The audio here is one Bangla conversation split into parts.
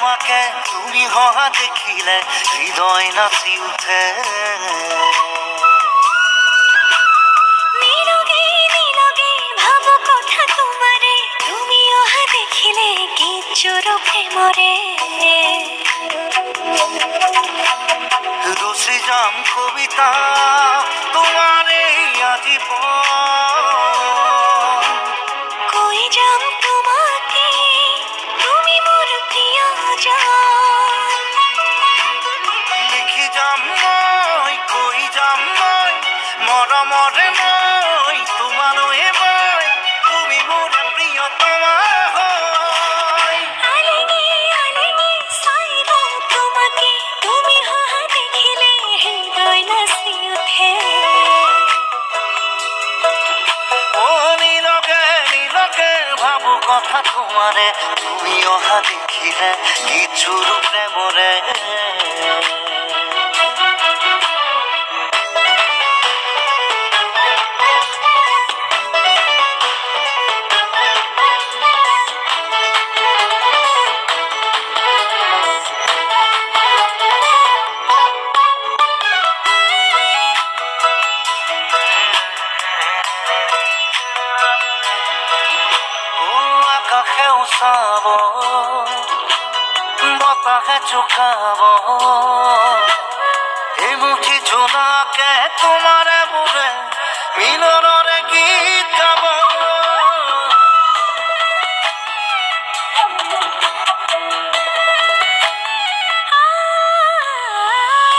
তোমাকে তুমি হহা দেখিলে হৃদয় নাচি উঠে। নীরবে নীরবে ভাবো কথা তোমারে, তুমি অহা দেখিলে গীত জোড়ো প্রেমরে। রচি যাম কবিতা তোমারে আজীবন। কই যাম তোমাকে তুমি মোর প্রিয়জন। লিখি যাম মই কই যাম মই মৰমৰে মই তোমালৈ মই তুমি মোৰ প্ৰিয়তমা হয়। আলেঙে আলেঙে চাই লওঁ তোমাকে, তুমি অহা দেখিলে হৃদয় নাচি উঠে। ও নীলকে নীলকে ভাবো কথা তোমারে তুমি অহা দেখিলে কিছুৰ প্ৰেমৰে। আকাশেও চাব বতাহে চুকাব এই মুঠি জোনাকে তোমাৰে মোৰে মিলনৰে গীত গাব।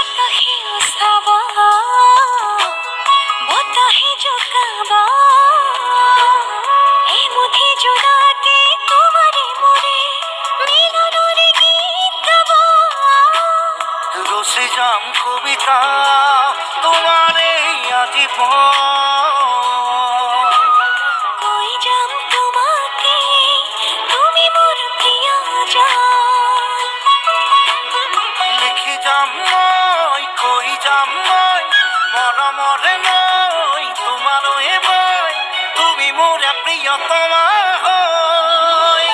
আকাশেও চাব বতাহে জোকাব এই মুঠি জোনাকে তোমাৰে মোৰে মিলনৰে গীত গাব। রচি যাম কবিতা তোমারে আজীবন। কই যাম তোমাকে তুমি মোর প্রিয়জন। লিখি যাম মই কই যাম মই মৰমৰে মই তোমালৈ মই তুমি মোৰ প্ৰিয়তমা হয়।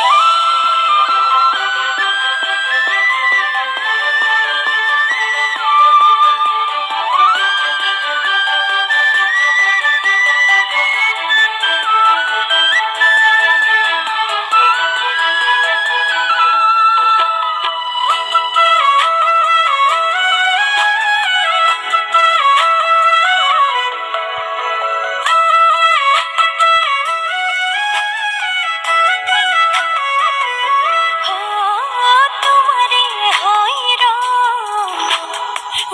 তোমারে হইর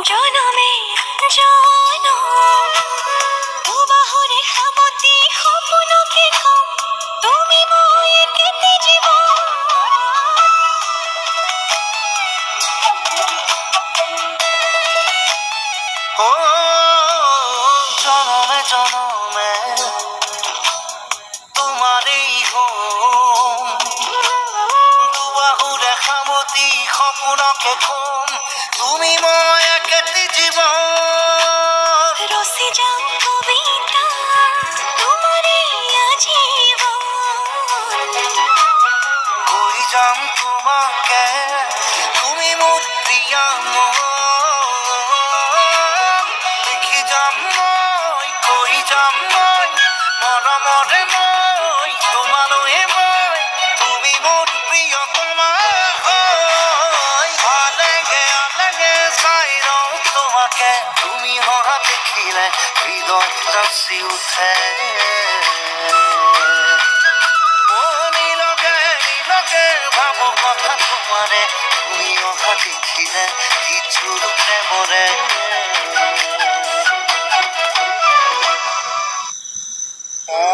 জনমে জনম, দুবাহুরে সাবতি সপোনকে কম তুমি মই কেতে জীবন। ও জনমে জনমে তোমারেই হম দুবাহুৰে সামতি সপোনকে কম তুমি মই একেটি জীৱন। রসে যাম কবিতা তোমারে আজীবন। কই যাম তোমাকে তুমি মোৰ প্ৰিয় মন। লিখি যাম মই কই যাম মই মৰমৰে মই তোমালৈ মই তুমি মোৰ প্ৰিয়তমা হয়। আলেগে আলেগে চাই লওঁ তোমাকে তুমি অহা দেখিলে হৃদয় নাচি উঠে। ও নীলকে নীলকে ভাবো কথা তোমারে তুমি অহা দেখিলে কিছুৰ প্ৰেমৰে।